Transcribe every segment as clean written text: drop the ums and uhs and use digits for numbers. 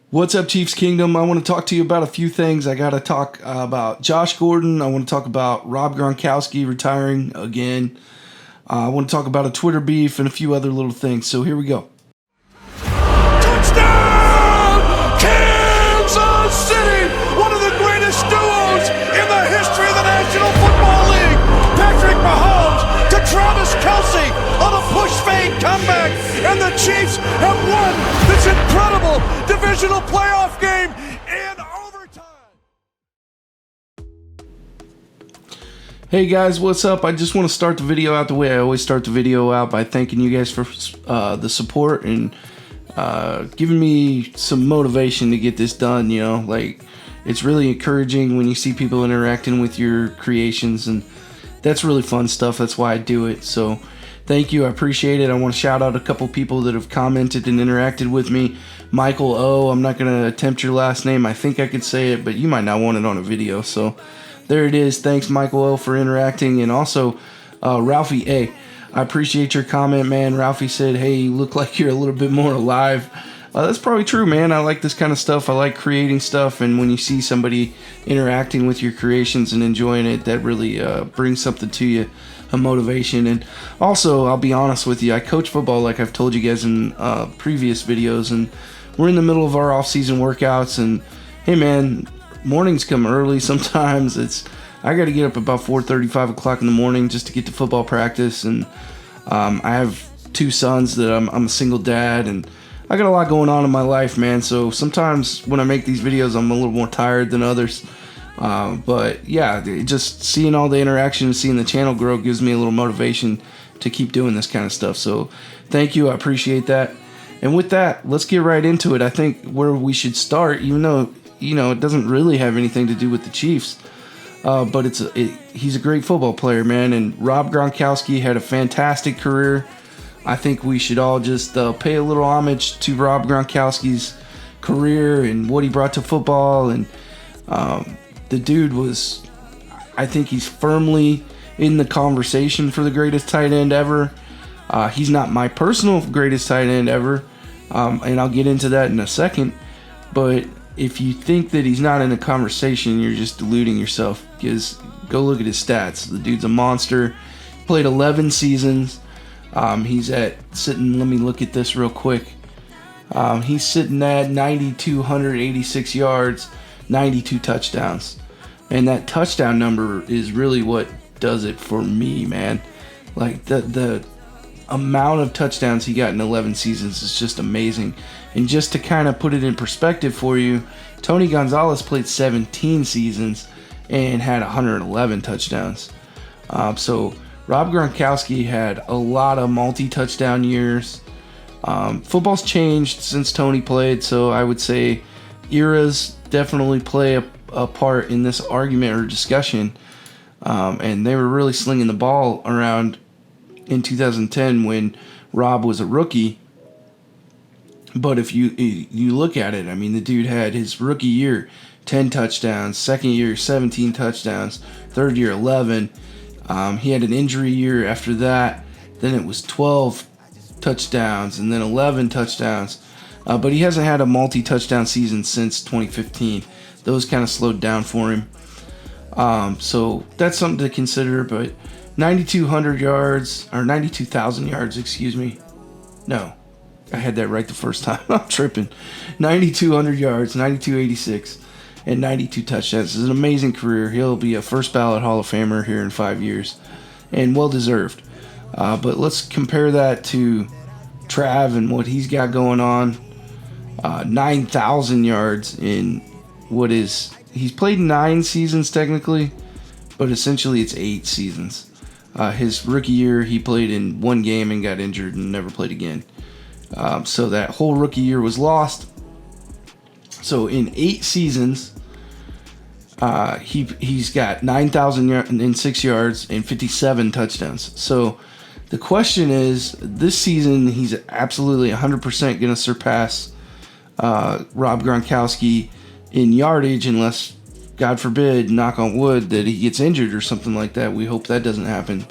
What's up, Chiefs Kingdom? I want to talk to you about a few things. I got to talk about Josh Gordon. I want to talk about Rob Gronkowski retiring again. I want to talk about a Twitter beef and a few other little things. So here we go. Touchdown! Kansas City! One of the greatest duos in the history of the National Football League. Patrick Mahomes to Travis Kelce on a push fade comeback. And the Chiefs have won this incredible divisional playoff game in overtime. Hey guys, what's up? I just want to start the video out the way I always start the video out, by thanking you guys for the support and giving me some motivation to get this done. You know, like, it's really encouraging when you see people interacting with your creations, and that's really fun stuff. That's why I do it. So thank you. I appreciate it. I want to shout out a couple people that have commented and interacted with me. Michael O. I'm not going to attempt your last name. I think I could say it, but you might not want it on a video. So there it is. Thanks, Michael O., for interacting. And also, Ralphie A. I appreciate your comment, man. Ralphie said, hey, you look like you're a little bit more alive. That's probably true, man. I like this kind of stuff. I like creating stuff. And when you see somebody interacting with your creations and enjoying it, that really brings something to you, a motivation. And also, I'll be honest with you, I coach football, like I've told you guys in previous videos. And we're in the middle of our off-season workouts. And, hey, man, mornings come early sometimes. I got to get up about 4:30, 5 o'clock in the morning just to get to football practice. And I have two sons that I'm a single dad, and I got a lot going on in my life, man. So sometimes when I make these videos, I'm a little more tired than others. But yeah, just seeing all the interaction and seeing the channel grow gives me a little motivation to keep doing this kind of stuff. So thank you. I appreciate that. And with that, let's get right into it. I think where we should start, even though, you know, it doesn't really have anything to do with the Chiefs, but he's a great football player, man. And Rob Gronkowski had a fantastic career. I think we should all just pay a little homage to Rob Gronkowski's career and what he brought to football. And the dude was, I think he's firmly in the conversation for the greatest tight end ever. He's not my personal greatest tight end ever, and I'll get into that in a second. But if you think that he's not in the conversation, you're just deluding yourself, because go look at his stats. The dude's a monster. Played 11 seasons. He's sitting, let me look at this real quick. He's sitting at 9,286 yards, 92 touchdowns. And that touchdown number is really what does it for me, man. Like, the amount of touchdowns he got in 11 seasons is just amazing. And just to kind of put it in perspective for you, Tony Gonzalez played 17 seasons and had 111 touchdowns. So Rob Gronkowski had a lot of multi-touchdown years. Football's changed since Tony played, so I would say eras definitely play a part in this argument or discussion. And they were really slinging the ball around in 2010 when Rob was a rookie. But if you look at it, I mean, the dude had his rookie year 10 touchdowns, second year 17 touchdowns, third year 11. He had an injury year after that. Then it was 12 touchdowns and then 11 touchdowns. But he hasn't had a multi-touchdown season since 2015. Those kind of slowed down for him. So that's something to consider. But 9,200 yards, or 92,000 yards, excuse me. No, I had that right the first time. I'm tripping. 9,200 yards, 9,286, and 92 touchdowns. It's an amazing career. He'll be a first ballot Hall of Famer here in 5 years, and well deserved. But let's compare that to Trav and what he's got going on. 9,000 yards in he's played 9 seasons technically, but essentially it's 8 seasons. His rookie year, he played in 1 game and got injured and never played again. So that whole rookie year was lost. So in 8 seasons, he's got 9,006 yards and 57 touchdowns. So the question is, this season he's absolutely 100% going to surpass Rob Gronkowski in yardage, unless, God forbid, knock on wood, that he gets injured or something like that. We hope that doesn't happen.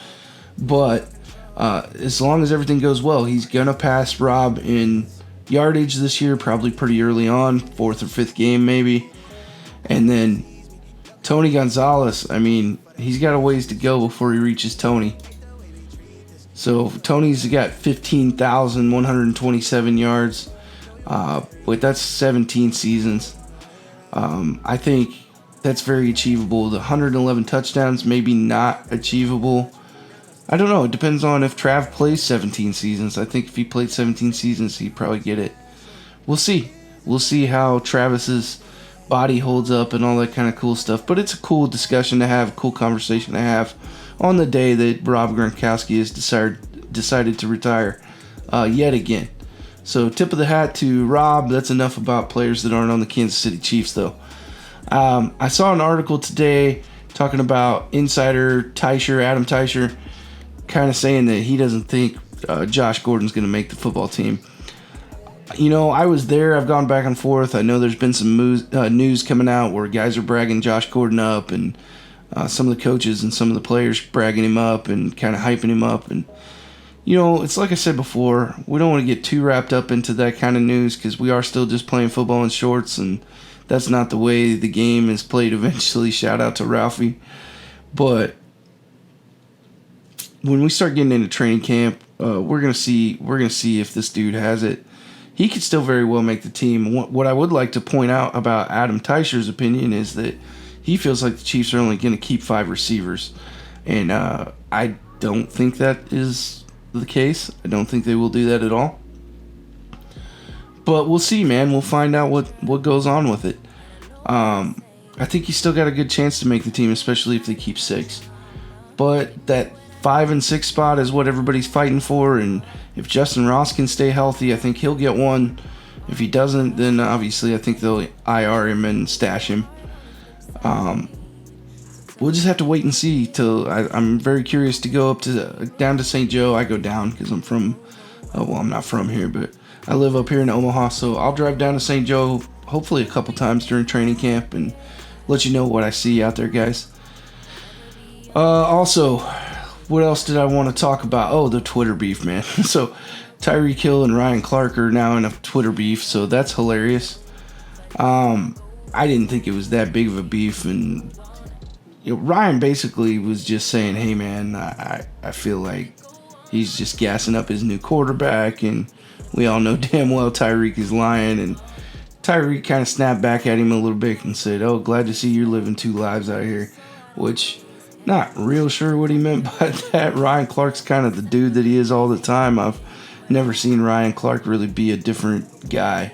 But as long as everything goes well, he's going to pass Rob in yardage this year, probably pretty early on, 4th or 5th game maybe. And then Tony Gonzalez, I mean, he's got a ways to go before he reaches Tony. So Tony's got 15,127 yards, but that's 17 seasons. I think that's very achievable. The 111 touchdowns, maybe not achievable. I don't know. It depends on if Trav plays 17 seasons. I think if he played 17 seasons, he'd probably get it. We'll see. We'll see how Travis's body holds up and all that kind of cool stuff. But it's a cool discussion to have, a cool conversation to have on the day that Rob Gronkowski has decided to retire yet again. So tip of the hat to Rob. That's enough about players that aren't on the Kansas City Chiefs, though. I saw an article today talking about insider Adam Teicher, kind of saying that he doesn't think Josh Gordon's going to make the football team. You know, I was there. I've gone back and forth. I know there's been some news coming out where guys are bragging Josh Gordon up, and some of the coaches and some of the players bragging him up and kind of hyping him up. And, you know, it's like I said before, we don't want to get too wrapped up into that kind of news because we are still just playing football in shorts, and that's not the way the game is played eventually. Shout out to Ralphie. But when we start getting into training camp, we're gonna see if this dude has it. He could still very well make the team. What I would like to point out about Adam Teicher's opinion is that he feels like the Chiefs are only going to keep 5 receivers, and I don't think that is the case. I don't think they will do that at all. But we'll see, man. We'll find out what goes on with it. I think he's still got a good chance to make the team, especially if they keep 6. But that 5 and 6 spot is what everybody's fighting for, and if Justin Ross can stay healthy, I think he'll get one. If he doesn't, then obviously I think they'll IR him and stash him. We'll just have to wait and see. I'm very curious to go down to St. Joe. I go down because I'm from, I'm not from here, but I live up here in Omaha, so I'll drive down to St. Joe hopefully a couple times during training camp and let you know what I see out there, guys. Also, what else did I want to talk about? Oh, the Twitter beef, man. So Tyreek Hill and Ryan Clark are now in a Twitter beef, so that's hilarious. I didn't think it was that big of a beef, and Ryan basically was just saying, hey man, I feel like he's just gassing up his new quarterback, and we all know damn well Tyreek is lying, and Tyreek kind of snapped back at him a little bit and said, oh, glad to see you're living 2 lives out here, which, not real sure what he meant by that. Ryan Clark's kind of the dude that he is all the time. I've never seen Ryan Clark really be a different guy.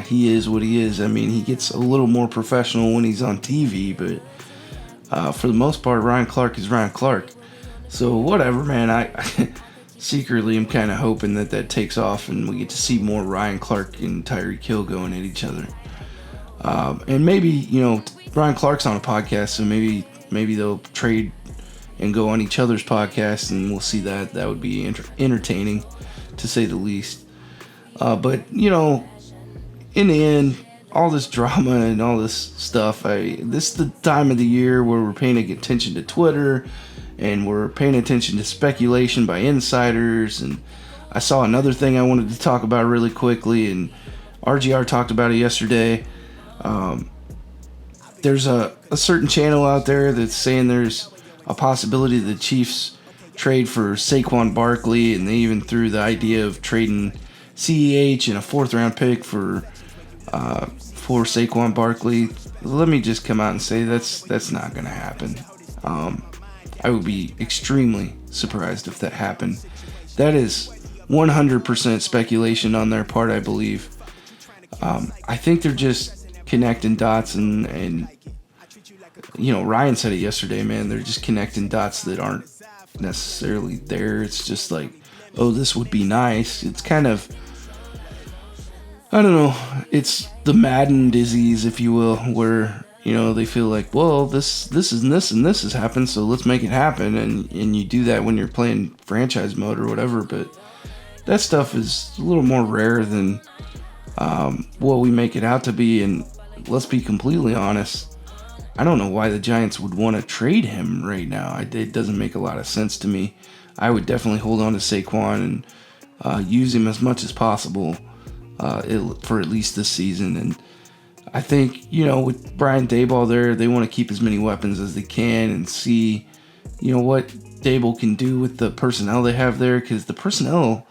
He is what he is. I mean, he gets a little more professional when he's on TV, but for the most part, Ryan Clark is Ryan Clark. So whatever, man. I secretly am kind of hoping that takes off and we get to see more Ryan Clark and Tyreek Hill going at each other. And maybe, Ryan Clark's on a podcast, so maybe they'll trade and go on each other's podcasts, and we'll see that. That would be entertaining, to say the least. But, in the end, all this drama and all this stuff, this is the time of the year where we're paying attention to Twitter, and we're paying attention to speculation by insiders. And I saw another thing I wanted to talk about really quickly, and RGR talked about it yesterday. There's a certain channel out there that's saying there's a possibility the Chiefs trade for Saquon Barkley, and they even threw the idea of trading CEH and a 4th-round pick for Saquon Barkley. Let me just come out and say that's not going to happen. I would be extremely surprised if that happened. That is 100% speculation on their part, I believe. I think they're just connecting dots, and Ryan said it yesterday, man. They're just connecting dots that aren't necessarily there. It's just like, oh, this would be nice. It's kind of, I don't know, it's the Madden disease, if you will, where they feel like, well, this and this has happened, so let's make it happen, and you do that when you're playing franchise mode or whatever. But that stuff is a little more rare than what we make it out to be. And let's be completely honest, I don't know why the Giants would want to trade him right now. It doesn't make a lot of sense to me. I would definitely hold on to Saquon and use him as much as possible. for at least this season. And I think, you know, with Brian Daboll there, they want to keep as many weapons as they can and see, you know, what Daboll can do with the personnel they have there, because the personnel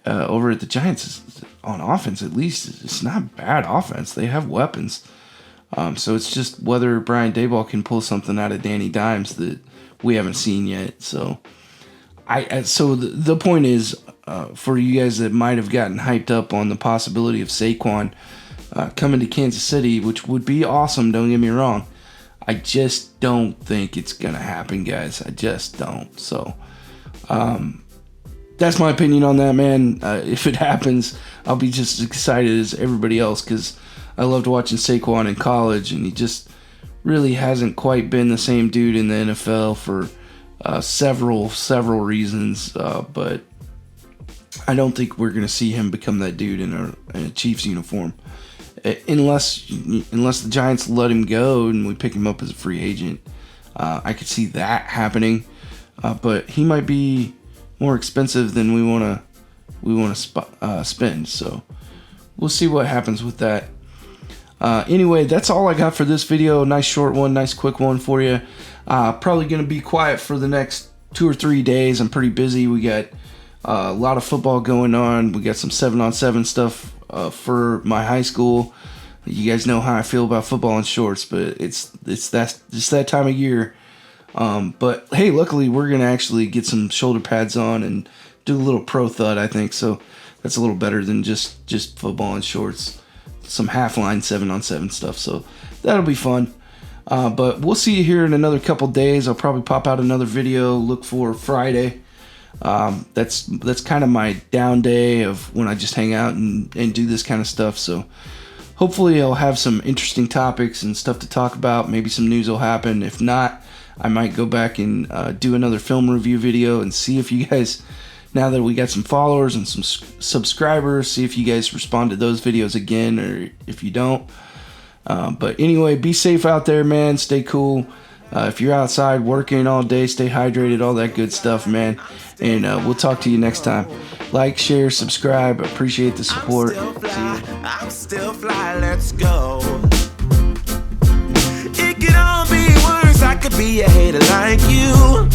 over at the Giants is, on offense at least, it's not bad offense. They have weapons. So it's just whether Brian Daboll can pull something out of Danny Dimes that we haven't seen yet. So the point is, for you guys that might have gotten hyped up on the possibility of Saquon coming to Kansas City, which would be awesome, don't get me wrong, I just don't think it's going to happen, guys. I just don't. So that's my opinion on that, man. If it happens, I'll be just as excited as everybody else, because I loved watching Saquon in college, and he just really hasn't quite been the same dude in the NFL for several reasons. But I don't think we're going to see him become that dude in a Chiefs uniform, unless the Giants let him go and we pick him up as a free agent. I could see that happening, but he might be more expensive than we want to spend. So we'll see what happens with that. Anyway, that's all I got for this video. Nice short one, nice quick one for you. Probably going to be quiet for the next 2 or 3 days. I'm pretty busy. We got a lot of football going on. We got some 7-on-7 stuff for my high school. You guys know how I feel about football in shorts, but it's that time of year. But hey, luckily we're going to actually get some shoulder pads on and do a little pro thud, I think. So that's a little better than just football in shorts. Some half-line 7-on-7 stuff, so that'll be fun. But we'll see you here in another couple days. I'll probably pop out another video. Look for Friday. That's kind of my down day of when I just hang out and do this kind of stuff. So hopefully I'll have some interesting topics and stuff to talk about. Maybe some news will happen. If not, I might go back and do another film review video and see if you guys, now that we got some followers and some subscribers, see if you guys respond to those videos again, or if you don't. But anyway, be safe out there, man. Stay cool. If you're outside working all day, stay hydrated, all that good stuff, man. And we'll talk to you next time. Like, share, subscribe. Appreciate the support. I'm still fly, let's go. It could all be worse. I could be a hater like you.